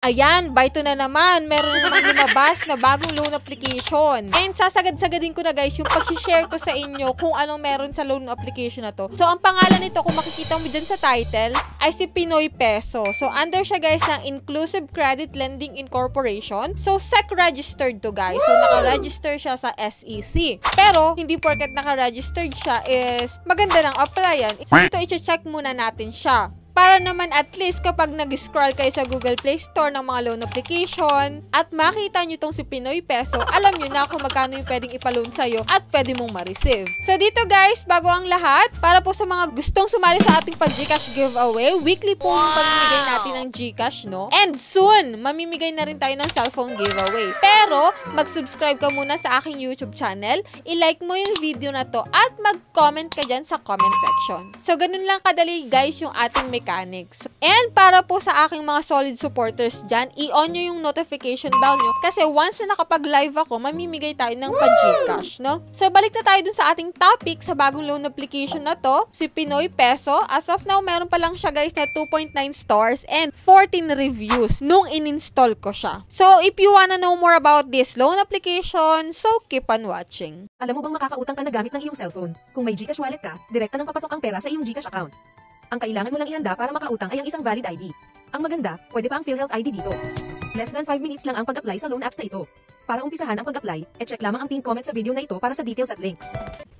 Ayan, by to na naman. Meron na namang lumabas na bagong loan application. And sasagad-sagadin ko na guys yung pag-share ko sa inyo kung anong meron sa loan application na to. So, ang pangalan nito, kung makikita mo dyan sa title, ay si Pinoy Peso. So, under siya guys ng Inclusive Credit Lending Incorporation. So, SEC registered to guys. So, naka-register siya sa SEC. Pero, hindi porket naka-registered siya is maganda lang applyan. So, dito i-check muna natin siya. Para naman at least kapag nag-scroll kayo sa Google Play Store ng mga loan application at makita nyo tong si Pinoy Peso, alam nyo na kung magkano yung pwedeng ipaloan sa'yo at pwede mong ma-receive. So dito guys, bago ang lahat, para po sa mga gustong sumali sa ating pag-Gcash giveaway, weekly po yung pamimigay natin ng Gcash, no? And soon, mamimigay na rin tayo ng cellphone giveaway. Pero, mag-subscribe ka muna sa aking YouTube channel, i-like mo yung video na to at mag-comment ka dyan sa comment section. So ganun lang kadali guys yung ating mechanics. And para po sa aking mga solid supporters dyan, i-on nyo yung notification bell nyo kasi once na nakapag-live ako, mamimigay tayo ng pa-Gcash, no? So, balik na tayo dun sa ating topic sa bagong loan application na to, si Pinoy Peso. As of now, meron pa lang siya guys na 2.9 stars and 14 reviews nung in-install ko siya. So, if you wanna know more about this loan application, so keep on watching. Alam mo bang makakautang ka na gamit ng iyong cellphone? Kung may Gcash wallet ka, direkta nang papasok ang pera sa iyong Gcash account. Ang kailangan mo lang ihanda para makautang ay ang isang valid ID. Ang maganda, pwede pa ang PhilHealth ID dito. Less than 5 minutes lang ang pag-apply sa loan apps na ito. Para umpisahan ang pag-apply, e-check lamang ang pinned comment sa video na ito para sa details at links.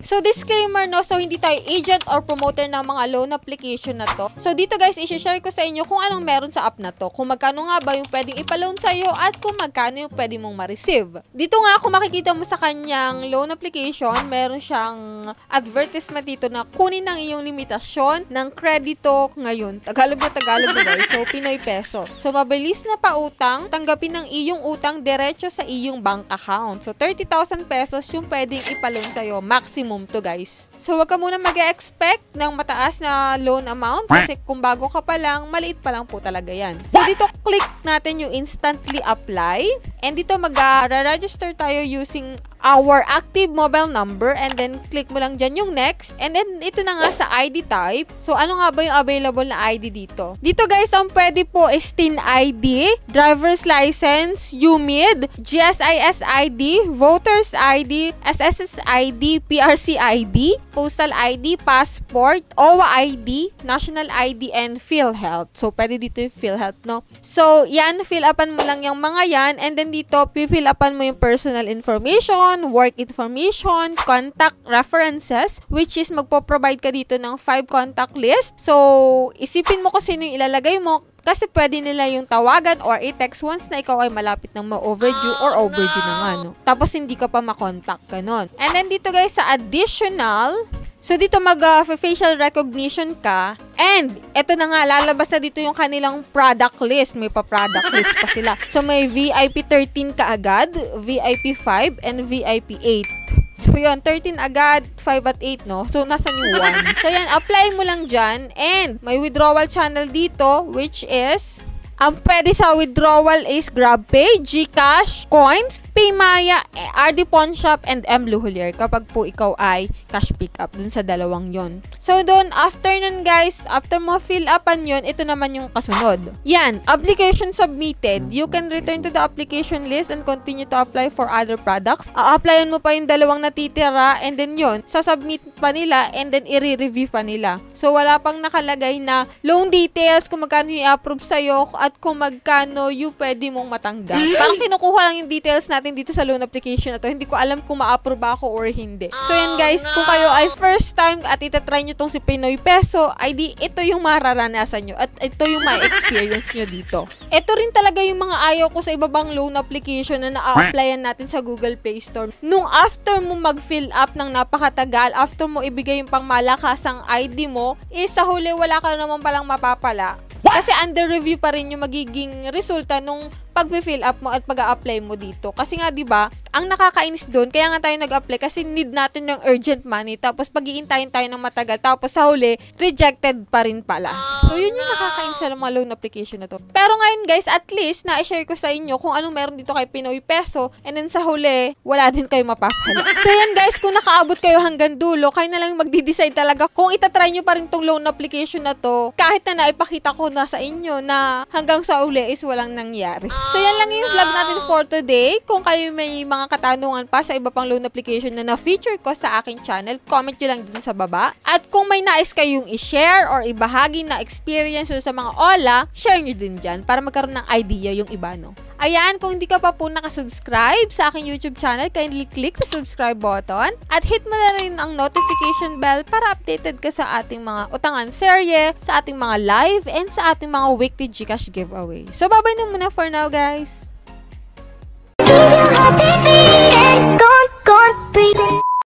So, disclaimer, no? So, hindi tayo agent or promoter ng mga loan application na to. So, dito guys, i-share ko sa inyo kung anong meron sa app na to. Kung magkano nga ba yung pwedeng ipaloan sa'yo at kung magkano yung pwede mong ma-receive. Dito nga, kung makikita mo sa kanyang loan application, meron siyang advertisement dito na kunin ang iyong limitasyon ng kredito ngayon. Tagalog na guys. So, Pinoy Peso. So, mabilis na pautang, tanggapin ng iyong utang diretso sa iyong bank account. So, 30,000 pesos yung pwedeng ipaloan sa'yo. Maximum to guys. So, wag ka muna mag-expect ng mataas na loan amount kasi kung bago ka pa lang, maliit pa lang po talaga yan. So, dito click natin yung instantly apply and dito mag-register tayo using our active mobile number and then click mo lang dyan yung next and then ito na nga sa ID type. So, ano nga ba yung available na ID dito? Dito guys, ang pwede po is TIN ID, driver's license, UMID, GSIS ID, voters ID, SSS ID, PRC ID, postal ID, passport, OWA ID, national ID, and PhilHealth. So, pwede dito yung PhilHealth, no? So, yan, fill upan mo lang yung mga yan and then dito, fill upan mo yung personal information, work information, contact references, which is magpo-provide ka dito ng 5 contact list. So, isipin mo kung sino yung ilalagay mo kasi pwede nila yung tawagan or i-text once na ikaw ay malapit ng ma-overdue or overdue na nga, no? Tapos, hindi ka pa makontak ka nun. And then, dito guys, sa additional, so, dito mag-facial recognition ka. And, eto na nga, lalabas na dito yung kanilang product list. May pa-product list pa sila. So, may VIP 13 ka agad, VIP 5, and VIP 8. So, yun, 13 agad, 5 at 8, no? So, nasan yung 1? So, yan, apply mo lang dyan. And, may withdrawal channel dito, which is, ang pwede sa withdrawal is GrabPay, GCash, Coins, Paymaya, RD Pawn Shop, and M. Luhulier kapag po ikaw ay cash pickup dun sa dalawang yon. So, dun, after nun guys, after mo fill upan yun, ito naman yung kasunod. Yan, application submitted. You can return to the application list and continue to apply for other products. A-applyan mo pa yung dalawang natitira and then yun, sasubmit pa nila and then i-review pa nila. So, wala pang nakalagay na loan details kung magkano i-approve sa'yo at kung magkano yung pwede mong matanggap. Parang kinukuha lang yung details natin dito sa loan application na to. Hindi ko alam kung ma-approve ako or hindi. So, yan guys, kung kayo ay first time at itatry nyo tong si Pinoy Peso, ay di ito yung mararanasan nyo at ito yung ma-experience nyo dito. Ito rin talaga yung mga ayaw ko sa ibabang loan application na na-applyan natin sa Google Play Store. Nung after mo mag-fill up ng napakatagal, after mo ibigay yung pangmalakasang ID mo, sa huli wala ka naman palang mapapala. Kasi under review pa rin yung magiging resulta nung pag-fill up mo at pag-a-apply mo dito. Kasi nga, 'di ba, Ang nakakainis doon, kaya nga tayo nag-apply kasi need natin yung urgent money. Tapos pag-iintayin tayo ng matagal. Tapos sa huli, rejected pa rin pala. So yun yung nakakainis sa mga loan application na to. Pero ngayon guys, at least na-share ko sa inyo kung anong meron dito kay Pinoy Peso. And then sa huli, wala din kayo mapapala. So yan guys, kung nakaabot kayo hanggang dulo, kayo na lang magdi-decide talaga kung itatry nyo pa rin tong loan application na to. Kahit na naipakita ko na sa inyo na hanggang sa uli is walang nangyari. So yan lang yung vlog natin for today. Kung kayo may mga katanungan pa sa iba pang loan application na na-feature ko sa aking channel, comment nyo lang din sa baba. At kung may nais kayong i-share or ibahagi na experience sa mga OLA, share nyo din dyan para magkaroon ng idea yung iba, no? Ayan, kung hindi ka pa po nakasubscribe sa aking YouTube channel, kindly click the subscribe button at hit mo na rin ang notification bell para updated ka sa ating mga utangan serye, sa ating mga live, and sa ating mga weekly GCash giveaway. So, bye-bye na muna for now, guys!